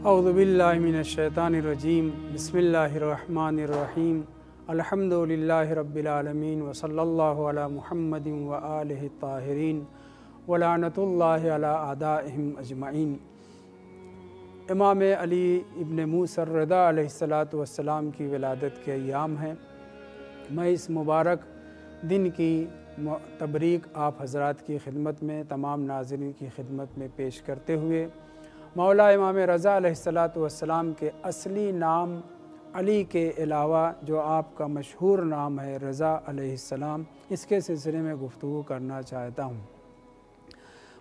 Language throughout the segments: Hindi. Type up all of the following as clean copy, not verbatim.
औज़ुबिल्लाहि मिनश्शैतानिर्रजीम बिस्मिल्लाहिर्रहमानिर्रहीम अल्हम्दुलिल्लाहि रब्बिल आलमीन व सल्लल्लाहु अला मुहम्मदिन व आलिहि ताहिरीन व लानतुल्लाहि अला आदाइहिम अजमईन। इमाम अली इब्न मूसा रज़ा अलैहिस्सलातु वस्सलाम की विलादत के अय्याम हैं। मैं इस मुबारक दिन की तबरीक आप हज़रात की खिदमत में, तमाम नाज़रीन की खिदमत में पेश करते हुए मौला इमाम रज़ा अलैहिस्सलातु वस्सलाम के असली नाम अली के अलावा जो आपका मशहूर नाम है रज़ा अलैहिस्सलाम, इसके सिलसिले में गुफ्तगू करना चाहता हूँ।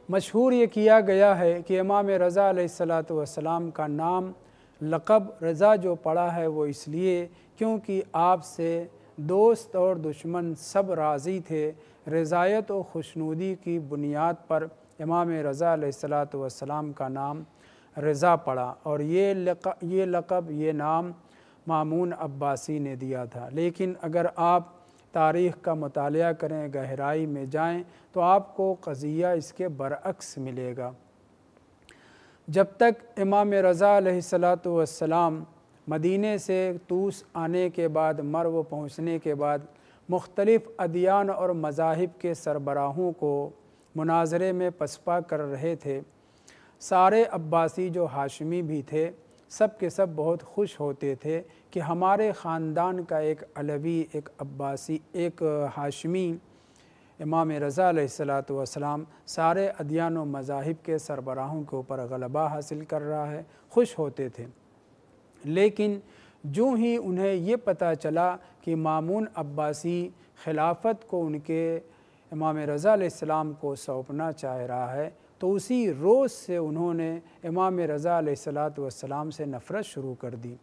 मशहूर ये किया गया है कि इमाम रज़ा अलैहिस्सलातु वस्सलाम का नाम लक़ब रज़ा जो पड़ा है वो इसलिए क्योंकि आपसे दोस्त और दुश्मन सब राज़ी थे। रज़ायत और खुशनुदी की बुनियाद पर इमाम रज़ा अलैहिस्सलातु वस्सलाम का नाम रज़ा पड़ा और ये लक़ब ये नाम मामून अब्बासी ने दिया था। लेकिन अगर आप तारीख़ का मुतालिया करें, गहराई में जाएं, तो आपको क़ज़िया इसके बरअक्स मिलेगा। जब तक इमाम रज़ा अलैहिस्सलातु वस्सलाम मदीने से तूस आने के बाद, मर्व पहुँचने के बाद मुख्तलिफ़ अदियान और मज़ाहिब के सरबराहों को मुनाज़रे में पसपा कर रहे थे, सारे अब्बासी जो हाशमी भी थे सब के सब बहुत खुश होते थे कि हमारे ख़ानदान का एक अलवी, एक अब्बासी, एक हाशमी इमाम रज़ा अलैहिस्सलातु वस्सलाम सारे अदियान व मज़ाहिब के सरबराहों के ऊपर गलबा हासिल कर रहा है। खुश होते थे। लेकिन जो ही उन्हें ये पता चला कि मामून अब्बासी खिलाफत को उनके इमाम रज़ा अलैहिस्सलाम को सौंपना चाह रहा है, तो उसी रोज़ से उन्होंने इमाम रज़ा अलैहिस्सलातु वस्सलाम से नफ़रत शुरू कर दी।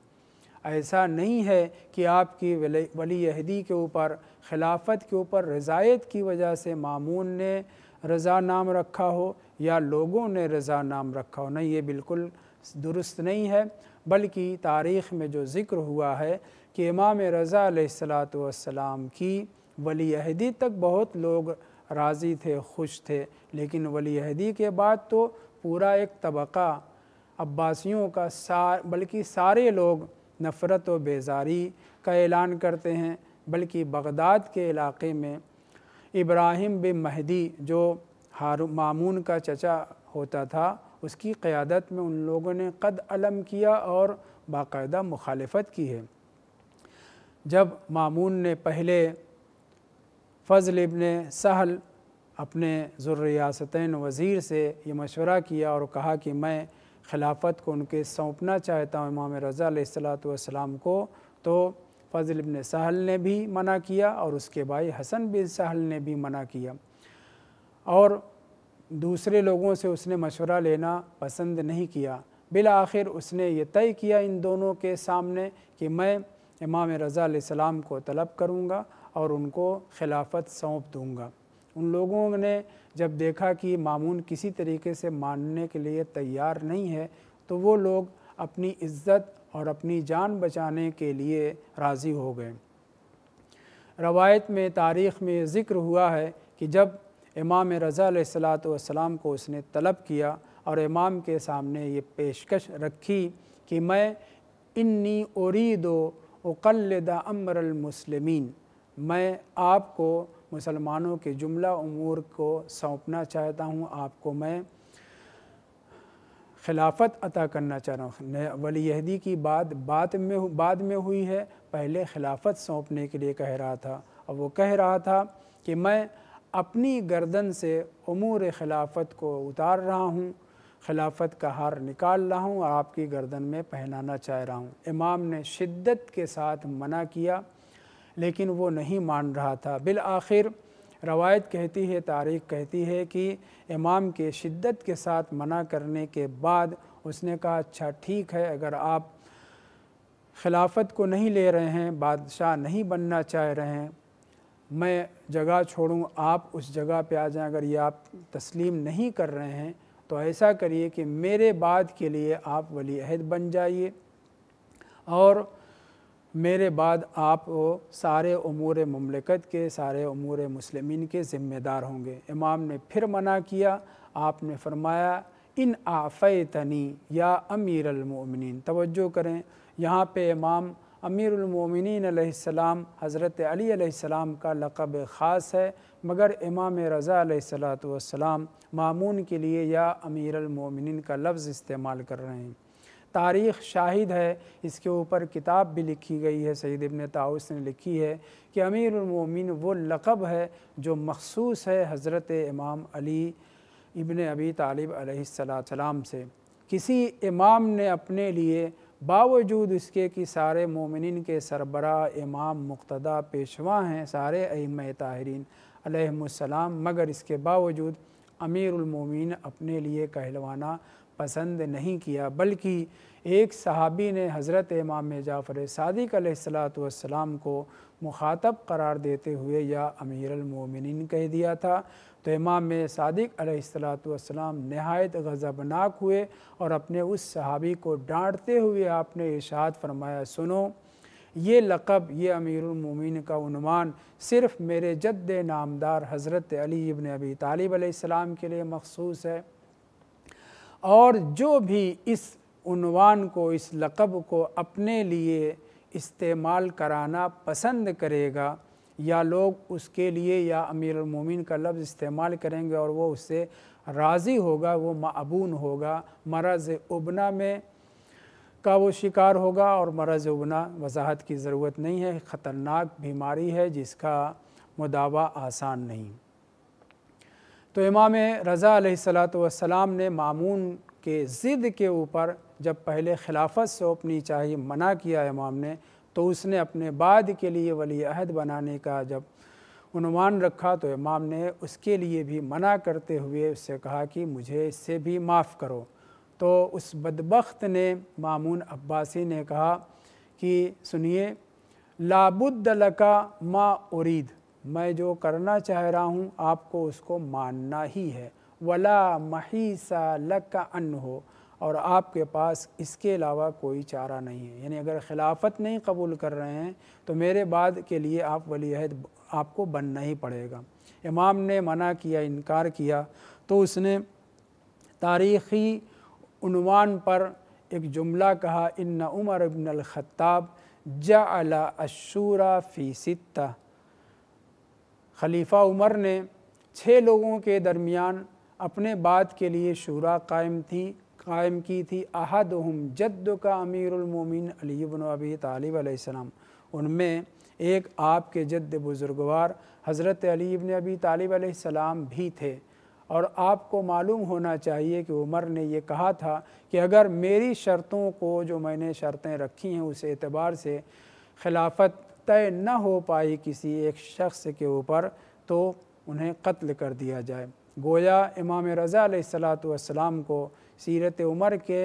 ऐसा नहीं है कि आपकी वली अहदी के ऊपर, खिलाफत के ऊपर रज़ायत की वजह से मामून ने रज़ा नाम रखा हो या लोगों ने रज़ा नाम रखा हो, नहीं, ये बिल्कुल दुरुस्त नहीं है। बल्कि तारीख़ में जो ज़िक्र हुआ है कि इमाम रज़ा अलैहिस्सलातु वस्सलाम की वली अहदी तक बहुत लोग राज़ी थे, खुश थे, लेकिन वली अहदी के बाद तो पूरा एक तबक़ा अब्बासियों का बल्कि सारे लोग नफ़रत व बेज़ारी का ऐलान करते हैं। बल्कि बग़दाद के इलाक़े में इब्राहिम बिन महदी जो मामून का चचा होता था, उसकी क़यादत में उन लोगों ने क़द अलम किया और बाकायदा मुखालिफत की है। जब मामून ने पहले फ़ज़ल इब्न सहल अपने ज़ुर्रियासतैन वज़ीर से ये मशवरा किया और कहा कि मैं खिलाफत को उनके सौंपना चाहता हूँ इमाम रज़ा अलैहिस्सलातु वस्सलाम को, तो फ़ज़ल इब्न सहल ने भी मना किया और उसके भाई हसन बिन सहल ने भी मना किया और दूसरे लोगों से उसने मशवरा लेना पसंद नहीं किया। बिल आखिर उसने ये तय किया इन दोनों के सामने कि मैं इमाम रज़ा अलैहिस्सलाम को तलब करूँगा और उनको खिलाफत सौंप दूँगा। उन लोगों ने जब देखा कि मामून किसी तरीके से मानने के लिए तैयार नहीं है, तो वो लोग अपनी इज़्ज़त और अपनी जान बचाने के लिए राज़ी हो गए। रवायत में, तारीख़ में ज़िक्र हुआ है कि जब इमाम रज़ा अलैहिस्सलातु वस्सलाम को उसने तलब किया और इमाम के सामने ये पेशकश रखी कि मैं इन्नी उरीदु उक़ल्लिद अम्रल मुस्लिमीन, मैं आपको मुसलमानों के जुमला उमूर को सौंपना चाहता हूँ, आपको मैं खिलाफत अता करना चाह रहा हूँ। वली अहदी की बात बाद में हुई है, पहले खिलाफत सौंपने के लिए कह रहा था और वो कह रहा था कि मैं अपनी गर्दन से उमूर खिलाफत को उतार रहा हूँ, खिलाफत का हार निकाल रहा हूँ और आपकी गर्दन में पहनाना चाह रहा हूँ। इमाम ने शिद्दत के साथ मना किया, लेकिन वो नहीं मान रहा था। बिल आखिर रवायत कहती है, तारीख़ कहती है कि इमाम के शिद्दत के साथ मना करने के बाद उसने कहा, अच्छा ठीक है, अगर आप खिलाफत को नहीं ले रहे हैं, बादशाह नहीं बनना चाह रहे हैं, मैं जगह छोड़ूँ, आप उस जगह पे आ जाएं। अगर ये आप तस्लीम नहीं कर रहे हैं तो ऐसा करिए कि मेरे बाद के लिए आप वली अहद बन जाइए और मेरे बाद आप सारे उमूर मुमलिकत के, सारे उमूर मुस्लिमीन के ज़िम्मेदार होंगे। इमाम ने फिर मना किया। आपने फरमाया इन आफ़ैतनी या अमीरुल मोमिनीन। तवज्जो करें, यहाँ पे इमाम अमीरुल मोमिनीन अलैहिस्सलाम हज़रत अली अलैहिस्सलाम का लक़ब ख़ास है, मगर इमाम रज़ा अलैहिस्सलातु वस्सलाम मामून के लिए या अमीरुल मोमिनीन का लफ्ज़ इस्तेमाल कर रहे हैं। तारीख़ शाहिद है, इसके ऊपर किताब भी लिखी गई है, सईद इब्न ताऊस ने लिखी है कि अमीरुल मोमिनीन वो लक़ब है जो मख़सूस है हज़रत इमाम अली इब्न अबी तालिब अलैहिस्सलाम से। किसी इमाम ने अपने लिए बावजूद इसके कि सारे मोमिनीन के सरबराह इमाम मुक़्तदा पेशवा हैं, सारे अइम्मा ताहिरीन अलैहिमुस्सलाम, मगर इसके बावजूद अमीरुल मोमिनीन अपने लिए कहलवाना पसंद नहीं किया, बल्कि एक सहाबी ने हज़रत इमाम जाफ़र सादिक़ अलैहिस्सलातु वस्सलाम को मुखातब करार देते हुए या अमीरुल मोमिनीन कह दिया था। तो इमाम सादिक़ अलैहिस्सलातु वस्सलाम नहायत गज़बनाक हुए और अपने उस सहाबी को डांटते हुए आपने इरशाद फरमाया, सुनो, ये लक़ब, ये अमीरुल मोमिनीन का उन्वान सिर्फ़ मेरे जद्द नामदार हज़रत अली इब्न अबी तालिब अलैहिस्सलाम के लिए मख़सूस है, और जो भी इस उन्वान को, इस लक़ब को अपने लिए इस्तेमाल कराना पसंद करेगा, या लोग उसके लिए या अमीरुल मोमिनीन का लफ्ज़ इस्तेमाल करेंगे और वो उससे राज़ी होगा, वो माबून होगा, मरज़ उबना में का वो शिकार होगा। और मरज़ उबना वजाहत की ज़रूरत नहीं है, ख़तरनाक बीमारी है जिसका मुदावा आसान नहीं। तो इमाम रज़ा अलैहिस्सलातु वस्सलाम ने मामून के ज़िद के ऊपर जब पहले खिलाफत सौंपनी चाहिए मना किया इमाम ने, तो उसने अपने बाद के लिए वली अहद बनाने का जब उन्वान रखा तो इमाम ने उसके लिए भी मना करते हुए उससे कहा कि मुझे इससे भी माफ़ करो। तो उस बदबख्त ने, मामून अब्बासी ने कहा कि सुनिए, लाबुद्द लका मा उरीद, मैं जो करना चाह रहा हूँ आपको उसको मानना ही है, वला महीसा लका अन्हो, और आपके पास इसके अलावा कोई चारा नहीं है। यानी अगर खिलाफत नहीं कबूल कर रहे हैं तो मेरे बाद के लिए आप वली अहद आपको बनना ही पड़ेगा। इमाम ने मना किया, इनकार किया, तो उसने तारीख़ी उन्वान पर एक जुमला कहा, इन्ना उमर इब्न अल-ख़त्ताब जअला अश्शूरा फ़ी सित्ता, खलीफ़ा उमर ने 6 लोगों के दरमियान अपने बात के लिए शूरा कायम की थी। अहदुहुम जद्दु का अमीरुल मोमिनीन अली इब्न अबी तालिब अलैहिस्सलाम, उनमें एक आपके जद्द बुज़ुर्गवार हज़रत अली इब्न अबी तालिब अलैहिस्सलाम भी थे। और आपको मालूम होना चाहिए कि उमर ने ये कहा था कि अगर मेरी शर्तों को, जो मैंने शर्तें रखी हैं, उस एतबार से खिलाफत तय न हो पाई किसी एक शख्स के ऊपर, तो उन्हें कत्ल कर दिया जाए। गोया इमाम रज़ा अलैहिस्सलातु वस्सलाम को सीरत उमर के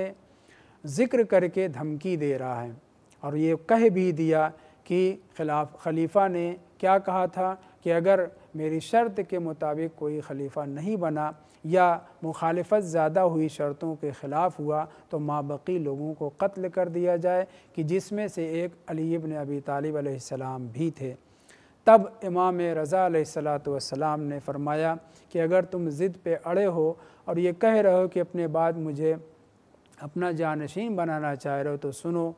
ज़िक्र करके धमकी दे रहा है, और ये कह भी दिया कि खलीफ़ा ने क्या कहा था कि अगर मेरी शर्त के मुताबिक कोई खलीफ़ा नहीं बना या मुखालिफत ज़्यादा हुई, शर्तों के ख़िलाफ़ हुआ, तो माबकी लोगों को कत्ल कर दिया जाए, कि जिसमें से एक अली इब्न अबी तालिब अलैहिस्सलाम भी थे। तब इमाम रज़ा अलैहिस्सलातु वस्सलाम ने फ़रमाया कि अगर तुम ज़िद पे अड़े हो और ये कह रहे हो कि अपने बाद मुझे अपना जानशीन बनाना चाह रहे हो, तो सुनो,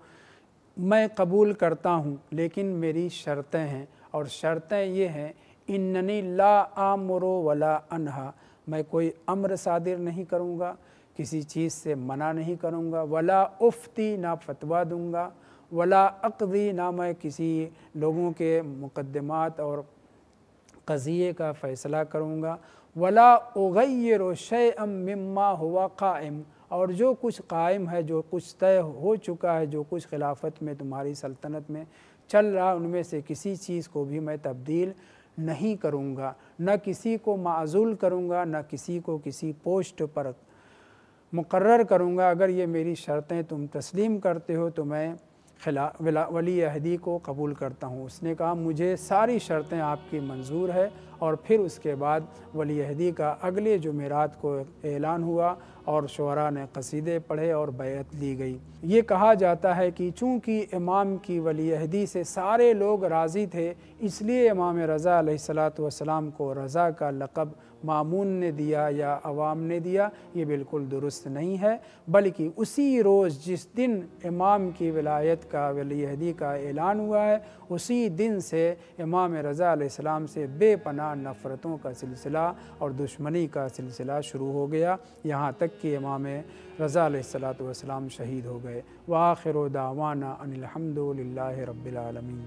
मैं कबूल करता हूँ, लेकिन मेरी शर्तें हैं, और शर्तें ये हैं, इन्ननी ला आमुरु वला अनहा, मैं कोई अम्र सादिर नहीं करूँगा, किसी चीज़ से मना नहीं करूँगा, वला उफ्ती, ना फतवा दूँगा, वला अक़दी, ना मैं किसी लोगों के मुक़द्दमात और क़ज़िये का फ़ैसला करूँगा, वला उग़य्यिरु शैअम मिम्मा हुवा क़ाइम, और जो कुछ कायम है, जो कुछ तय हो चुका है, जो कुछ खिलाफत में तुम्हारी सल्तनत में चल रहा, उनमें से किसी चीज़ को भी मैं तब्दील नहीं करूँगा, न किसी को माज़ूल करूँगा, न किसी को किसी पोस्ट पर मुकर्रर करूँगा। अगर ये मेरी शर्तें तुम तस्लीम करते हो तो मैं वली अहदी को कबूल करता हूँ। उसने कहा मुझे सारी शर्तें आपकी मंजूर है, और फिर उसके बाद वली अहदी का अगले जुमेरात को ऐलान हुआ, और शुअरा ने क़सीदे पढ़े और बैअत ली गई। ये कहा जाता है कि चूँकि इमाम की वली अहदी से सारे लोग राज़ी थे, इसलिए इमाम रज़ा अलैहिस्सलातु वस्सलाम को रज़ा का लक़ब मामून ने दिया या अवाम ने दिया। ये बिल्कुल दुरुस्त नहीं है, बल्कि उसी रोज़ जिस दिन इमाम की विलायत का वली अहदी का ऐलान हुआ है, उसी दिन से इमाम रज़ा अलैहिस्सलाम से बेपनाह नफ़रतों का सिलसिला और दुश्मनी का सिलसिला शुरू हो गया, यहाँ तक कि इमाम रज़ा अलैहिस्सलातु वस्सलाम शहीद हो गए। व आखिरु दावाना अनिल हम्दुलिल्लाहि रब्बिल आलमीन।